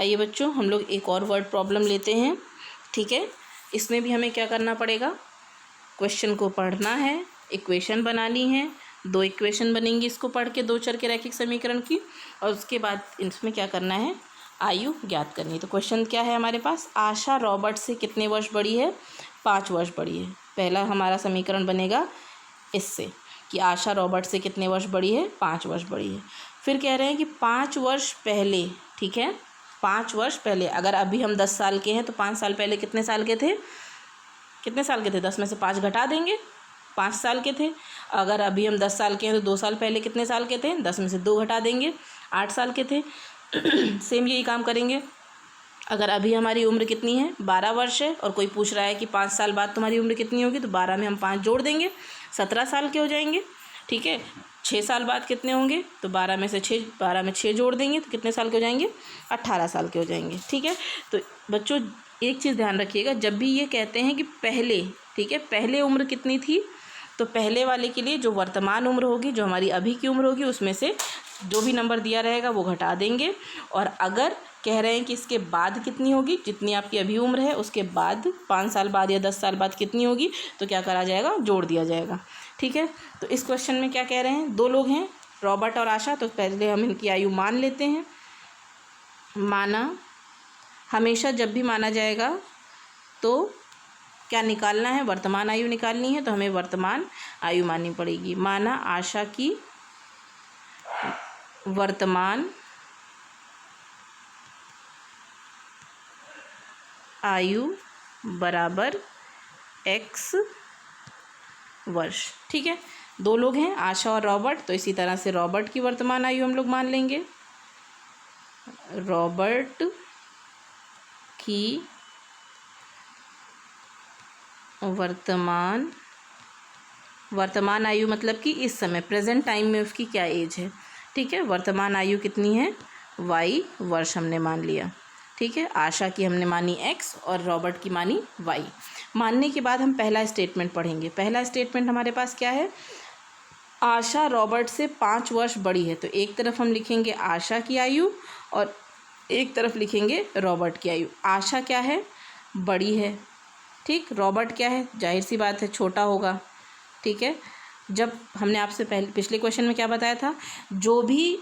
आइए बच्चों, हम लोग एक और वर्ड प्रॉब्लम लेते हैं। ठीक है, इसमें भी हमें क्या करना पड़ेगा, क्वेश्चन को पढ़ना है, इक्वेशन बनानी है। 2 इक्वेशन बनेंगी इसको पढ़ के, 2 चर के रैखिक समीकरण की, और उसके बाद इसमें क्या करना है, आयु ज्ञात करनी है। तो क्वेश्चन क्या है हमारे पास, आशा रॉबर्ट से कितने वर्ष बड़ी है, 5 वर्ष बड़ी है। पहला हमारा समीकरण बनेगा इससे कि आशा रॉबर्ट से कितने वर्ष बड़ी है, 5 वर्ष बड़ी है। फिर कह रहे हैं कि 5 वर्ष पहले, ठीक है, 5 वर्ष पहले, अगर अभी हम 10 साल के हैं तो 5 साल पहले कितने साल के थे, 10 में से 5 घटा देंगे, 5 साल के थे। अगर अभी हम 10 साल के हैं तो 2 साल पहले कितने साल के थे, 10 में से 2 घटा देंगे, 8 साल के थे। सेम यही काम करेंगे। अगर अभी हमारी उम्र कितनी है, 12 वर्ष है, और कोई पूछ रहा है कि 5 साल बाद तुम्हारी उम्र कितनी होगी, तो 12 में हम 5 जोड़ देंगे, 17 साल के हो जाएंगे। ठीक है, 6 साल बाद कितने होंगे, तो 12 में 6 जोड़ देंगे, तो कितने साल के हो जाएंगे, 18 साल के हो जाएंगे। ठीक है, तो बच्चों एक चीज़ ध्यान रखिएगा, जब भी ये कहते हैं कि पहले, ठीक है, पहले उम्र कितनी थी, तो पहले वाले के लिए जो वर्तमान उम्र होगी, जो हमारी अभी की उम्र होगी, उसमें से जो भी नंबर दिया रहेगा वो घटा देंगे। और अगर कह रहे हैं कि इसके बाद कितनी होगी, जितनी आपकी अभी उम्र है उसके बाद 5 साल बाद या 10 साल बाद कितनी होगी, तो क्या करा जाएगा, जोड़ दिया जाएगा। ठीक है, तो इस क्वेश्चन में क्या कह रहे हैं, 2 लोग हैं, रॉबर्ट और आशा। तो पहले हम इनकी आयु मान लेते हैं। माना, हमेशा जब भी माना जाएगा तो क्या निकालना है, वर्तमान आयु निकालनी है, तो हमें वर्तमान आयु माननी पड़ेगी। माना आशा की वर्तमान आयु बराबर x वर्ष। ठीक है, 2 लोग हैं, आशा और रॉबर्ट, तो इसी तरह से रॉबर्ट की वर्तमान आयु हम लोग मान लेंगे। रॉबर्ट की वर्तमान आयु मतलब कि इस समय प्रेजेंट टाइम में उसकी क्या एज है। ठीक है, वर्तमान आयु कितनी है, y वर्ष हमने मान लिया। ठीक है, आशा की हमने मानी x और रॉबर्ट की मानी y। मानने के बाद हम पहला स्टेटमेंट पढ़ेंगे। पहला स्टेटमेंट हमारे पास क्या है, आशा रॉबर्ट से 5 वर्ष बड़ी है, तो एक तरफ हम लिखेंगे आशा की आयु और एक तरफ लिखेंगे रॉबर्ट की आयु। आशा क्या है, बड़ी है, ठीक, रॉबर्ट क्या है, जाहिर सी बात है छोटा होगा। ठीक है, जब हमने आपसे पिछले क्वेश्चन में क्या बताया था, जो भी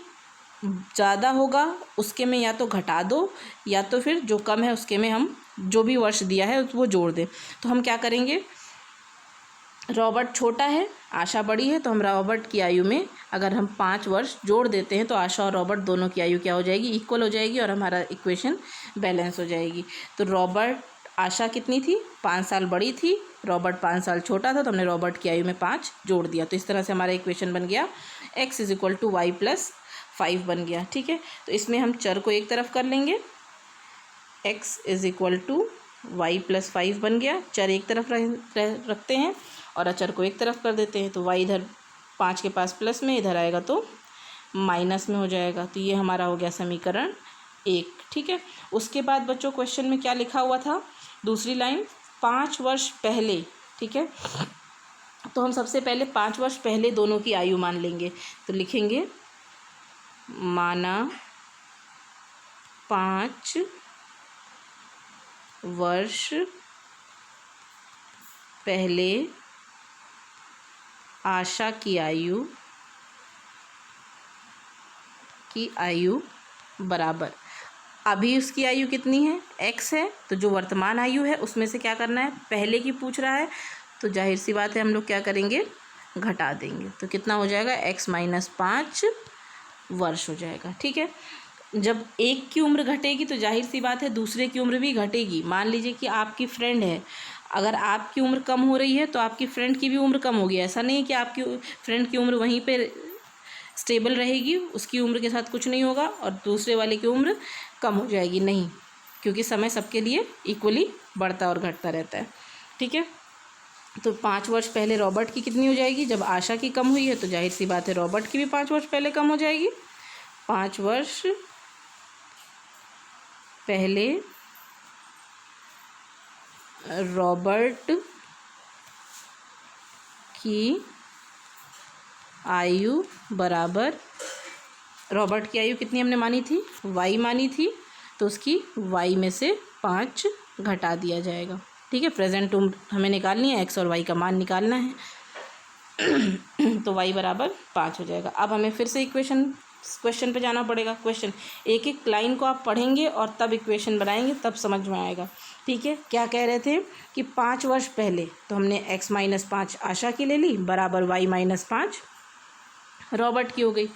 ज़्यादा होगा उसके में या तो घटा दो या तो फिर जो कम है उसके में हम जो भी वर्ष दिया है वो जोड़ दें। तो हम क्या करेंगे, रॉबर्ट छोटा है, आशा बड़ी है, तो हम रॉबर्ट की आयु में अगर हम 5 वर्ष जोड़ देते हैं तो आशा और रॉबर्ट दोनों की आयु क्या हो जाएगी, इक्वल हो जाएगी, और हमारा इक्वेशन बैलेंस हो जाएगी। तो रॉबर्ट, आशा कितनी थी, 5 साल बड़ी थी, रॉबर्ट 5 साल छोटा था, तो हमने रॉबर्ट की आयु में 5 जोड़ दिया। तो इस तरह से हमारा इक्वेशन बन गया x = y + 5 बन गया। ठीक है, तो इसमें हम चर को एक तरफ कर लेंगे, x = y + 5 बन गया। चर एक तरफ रखते हैं और अचर को एक तरफ कर देते हैं, तो y इधर 5 के पास प्लस में, इधर आएगा तो माइनस में हो जाएगा। तो ये हमारा हो गया समीकरण 1। ठीक है, उसके बाद बच्चों क्वेश्चन में क्या लिखा हुआ था, दूसरी लाइन, 5 वर्ष पहले। ठीक है, तो हम सबसे पहले 5 वर्ष पहले दोनों की आयु मान लेंगे। तो लिखेंगे माना 5 वर्ष पहले आशा की आयु बराबर, अभी उसकी आयु कितनी है, x है, तो जो वर्तमान आयु है उसमें से क्या करना है, पहले की पूछ रहा है, तो जाहिर सी बात है हम लोग क्या करेंगे, घटा देंगे। तो कितना हो जाएगा, x - 5 वर्ष हो जाएगा। ठीक है, जब एक की उम्र घटेगी तो जाहिर सी बात है दूसरे की उम्र भी घटेगी। मान लीजिए कि आपकी फ्रेंड है, अगर आपकी उम्र कम हो रही है तो आपकी फ्रेंड की भी उम्र कम होगी। ऐसा नहीं है कि आपकी फ्रेंड की उम्र वहीं पे स्टेबल रहेगी, उसकी उम्र के साथ कुछ नहीं होगा और दूसरे वाले की उम्र कम हो जाएगी, नहीं, क्योंकि समय सबके लिए इक्वली बढ़ता और घटता रहता है। ठीक है, तो 5 वर्ष पहले रॉबर्ट की कितनी हो जाएगी, जब आशा की कम हुई है तो जाहिर सी बात है रॉबर्ट की भी 5 वर्ष पहले कम हो जाएगी। 5 वर्ष पहले रॉबर्ट की आयु बराबर, रॉबर्ट की आयु कितनी हमने मानी थी, y मानी थी, तो उसकी y में से 5 घटा दिया जाएगा। ठीक है, प्रेजेंट उम्र हमें निकालनी है, x और y का मान निकालना है। तो y बराबर 5 हो जाएगा। अब हमें फिर से क्वेश्चन पे जाना पड़ेगा। क्वेश्चन एक एक लाइन को आप पढ़ेंगे और तब इक्वेशन बनाएंगे, तब समझ में आएगा। ठीक है, क्या कह रहे थे कि 5 वर्ष पहले, तो हमने x - 5 आशा की ले ली बराबर y - 5 रॉबर्ट की हो गई।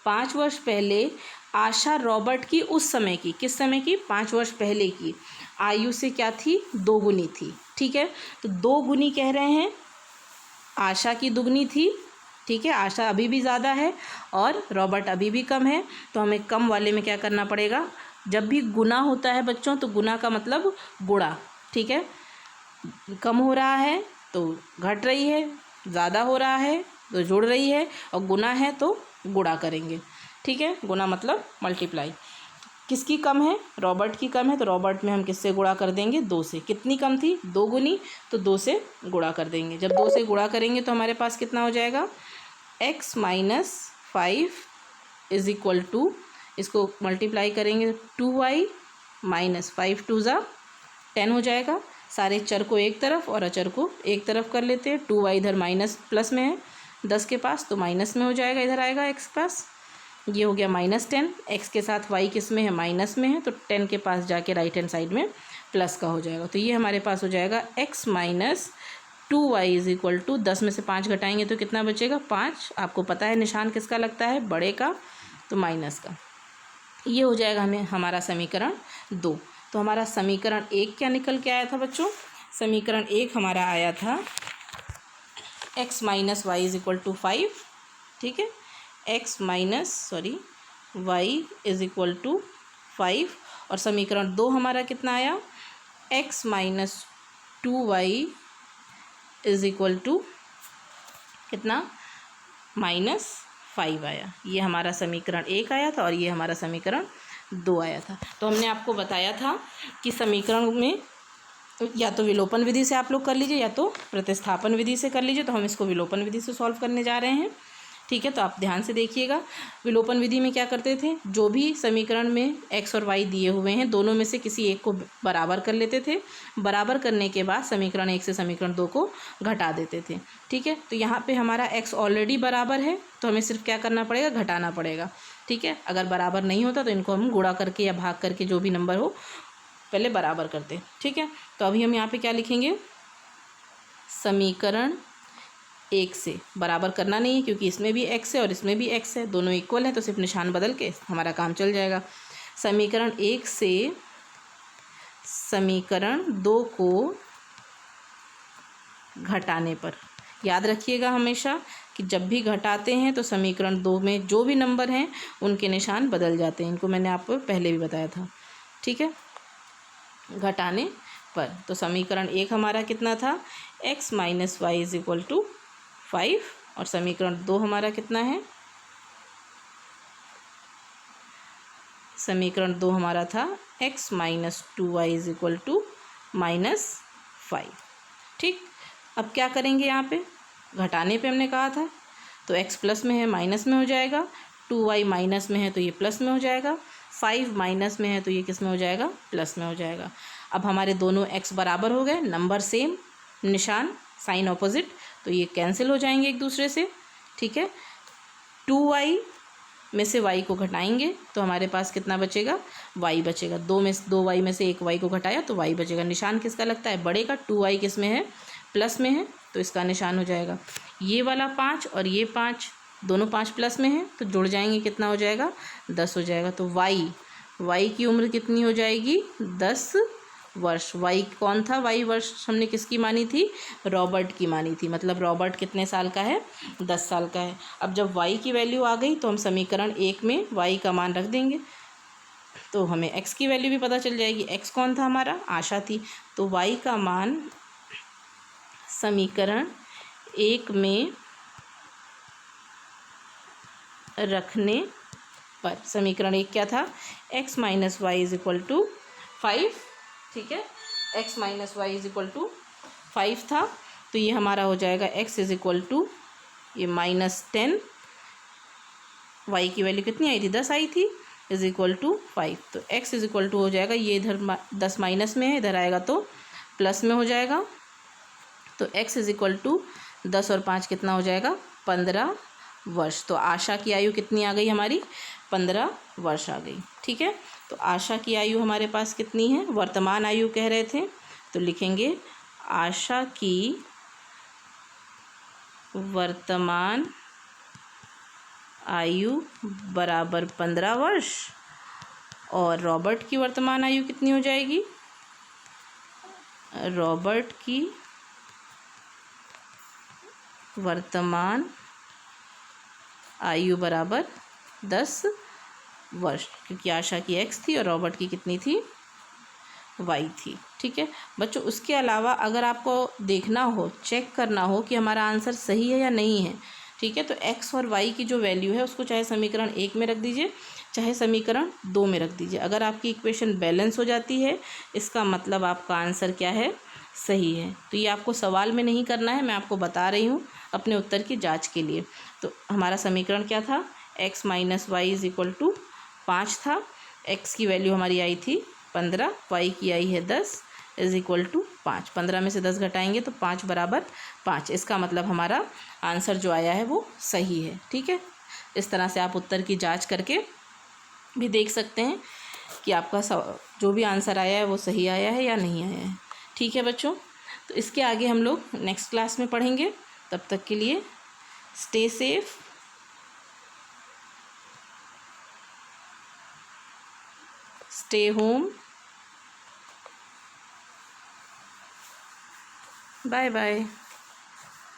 5 वर्ष पहले आशा रॉबर्ट की उस समय की, किस समय की, 5 वर्ष पहले की आयु से क्या थी, 2 गुनी थी। ठीक है, तो 2 गुनी कह रहे हैं, आशा की दुगनी थी। ठीक है, आशा अभी भी ज़्यादा है और रॉबर्ट अभी भी कम है, तो हमें कम वाले में क्या करना पड़ेगा, जब भी गुना होता है बच्चों तो गुना का मतलब गुणा। ठीक है, कम हो रहा है तो घट रही है, ज़्यादा हो रहा है तो जुड़ रही है, और गुना है तो गुणा करेंगे। ठीक है, गुना मतलब मल्टीप्लाई। किसकी कम है, रॉबर्ट की कम है, तो रॉबर्ट में हम किससे गुणा कर देंगे, 2 से। कितनी कम थी, 2 गुनी, तो 2 से गुणा कर देंगे। जब 2 से गुणा करेंगे तो हमारे पास कितना हो जाएगा, x - 5 इज़ इक्वल टू, इसको मल्टीप्लाई करेंगे 2y - 5 2 ज़ा 10 हो जाएगा। सारे चर को एक तरफ और अचर को एक तरफ कर लेते हैं। 2y इधर माइनस प्लस में है 10 के पास, तो माइनस में हो जाएगा, इधर आएगा x के पास। ये हो गया -10, x के साथ y किस में है, माइनस में है, तो 10 के पास जाके राइट हैंड साइड में प्लस का हो जाएगा। तो ये हमारे पास हो जाएगा x - 2y is equal to, 10 में से 5 घटाएंगे तो कितना बचेगा, 5। आपको पता है निशान किसका लगता है, बड़े का, तो माइनस का। ये हो जाएगा हमें हमारा समीकरण 2। तो हमारा समीकरण 1 क्या निकल के आया था बच्चों, समीकरण 1 हमारा आया था x - y is equal to 5। ठीक है, x y is equal to 5, और समीकरण 2 हमारा कितना आया, x - 2y is equal to कितना, -5 आया। ये हमारा समीकरण 1 आया था और ये हमारा समीकरण 2 आया था। तो हमने आपको बताया था कि समीकरण में या तो विलोपन विधि से आप लोग कर लीजिए या तो प्रतिस्थापन विधि से कर लीजिए। तो हम इसको विलोपन विधि से सॉल्व करने जा रहे हैं। ठीक है, तो आप ध्यान से देखिएगा। विलोपन विधि में क्या करते थे, जो भी समीकरण में x और y दिए हुए हैं दोनों में से किसी एक को बराबर कर लेते थे। बराबर करने के बाद समीकरण 1 से समीकरण 2 को घटा देते थे। ठीक है, तो यहाँ पे हमारा x ऑलरेडी बराबर है, तो हमें सिर्फ क्या करना पड़ेगा, घटाना पड़ेगा। ठीक है, अगर बराबर नहीं होता तो इनको हम गुणा करके या भाग करके जो भी नंबर हो पहले बराबर करते। ठीक है, तो अभी हम यहाँ पे क्या लिखेंगे, समीकरण 1 से बराबर करना नहीं है क्योंकि इसमें भी x है और इसमें भी x है, दोनों इक्वल है, तो सिर्फ निशान बदल के हमारा काम चल जाएगा। समीकरण 1 से समीकरण 2 को घटाने पर, याद रखिएगा हमेशा कि जब भी घटाते हैं तो समीकरण 2 में जो भी नंबर हैं उनके निशान बदल जाते हैं। इनको मैंने आपको पहले भी बताया था। ठीक है, घटाने पर, तो समीकरण 1 हमारा कितना था, x - y is equal to 5, और समीकरण 2 हमारा कितना है, समीकरण 2 हमारा था x - 2y is equal to -5। ठीक, अब क्या करेंगे, यहाँ पे घटाने पे हमने कहा था, तो x प्लस में है माइनस में हो जाएगा, 2y माइनस में है तो ये प्लस में हो जाएगा, 5 माइनस में है तो ये किस में हो जाएगा, प्लस में हो जाएगा। अब हमारे दोनों x बराबर हो गए, नंबर सेम, निशान साइन ऑपोजिट, तो ये कैंसिल हो जाएंगे एक दूसरे से। ठीक है, 2y में से y को घटाएंगे तो हमारे पास कितना बचेगा, y बचेगा। 2y में से एक y को घटाया तो y बचेगा। निशान किसका लगता है, बड़े का। 2y किस में है, प्लस में है, तो इसका निशान हो जाएगा ये वाला 5 और ये 5, दोनों 5 प्लस में है, तो जुड़ जाएंगे, कितना हो जाएगा, 10 हो जाएगा। तो y की उम्र कितनी हो जाएगी, 10 वर्ष। y कौन था, y वर्ष हमने किसकी मानी थी, रॉबर्ट की मानी थी। मतलब रॉबर्ट कितने साल का है, 10 साल का है। अब जब y की वैल्यू आ गई तो हम समीकरण 1 में y का मान रख देंगे, तो हमें x की वैल्यू भी पता चल जाएगी। x कौन था हमारा, आशा थी, तो y का मान समीकरण 1 में रखने पर, समीकरण 1 क्या था, x - y is equal to 5। ठीक है, x - y is equal to 5 था, तो ये हमारा हो जाएगा x इज़ इक्वल टू ये -10, y की वैल्यू कितनी आई थी, 10 आई थी, इज इक्वल टू 5। तो x इज इक्वल टू हो जाएगा, ये इधर 10 माइनस में है, इधर आएगा तो प्लस में हो जाएगा। तो x इज इक्वल टू 10 और 5 कितना हो जाएगा, 15 वर्ष। तो आशा की आयु कितनी आ गई हमारी, 15 वर्ष आ गई। ठीक है, तो आशा की आयु हमारे पास कितनी है, वर्तमान आयु कह रहे थे, तो लिखेंगे आशा की वर्तमान आयु बराबर 15 वर्ष। और रॉबर्ट की वर्तमान आयु कितनी हो जाएगी, रॉबर्ट की वर्तमान आयु बराबर 10 वर्ष, क्योंकि आशा की x थी और रॉबर्ट की कितनी थी, y थी। ठीक है बच्चों, उसके अलावा अगर आपको देखना हो, चेक करना हो कि हमारा आंसर सही है या नहीं है, ठीक है, तो x और y की जो वैल्यू है उसको चाहे समीकरण 1 में रख दीजिए, चाहे समीकरण 2 में रख दीजिए। अगर आपकी इक्वेशन बैलेंस हो जाती है, इसका मतलब आपका आंसर क्या है, सही है। तो ये आपको सवाल में नहीं करना है, मैं आपको बता रही हूँ अपने उत्तर की जांच के लिए। तो हमारा समीकरण क्या था, x minus Y is equal to 5 था। x की वैल्यू हमारी आई थी 15, y की आई है 10 इज इक्वल टू 5। 15 में से 10 घटाएंगे तो 5 बराबर 5। इसका मतलब हमारा आंसर जो आया है वो सही है। ठीक है, इस तरह से आप उत्तर की जांच करके भी देख सकते हैं कि आपका जो भी आंसर आया है वो सही आया है या नहीं आया है। ठीक है बच्चों, तो इसके आगे हम लोग नेक्स्ट क्लास में पढ़ेंगे। तब तक के लिए stay safe, stay home, bye bye.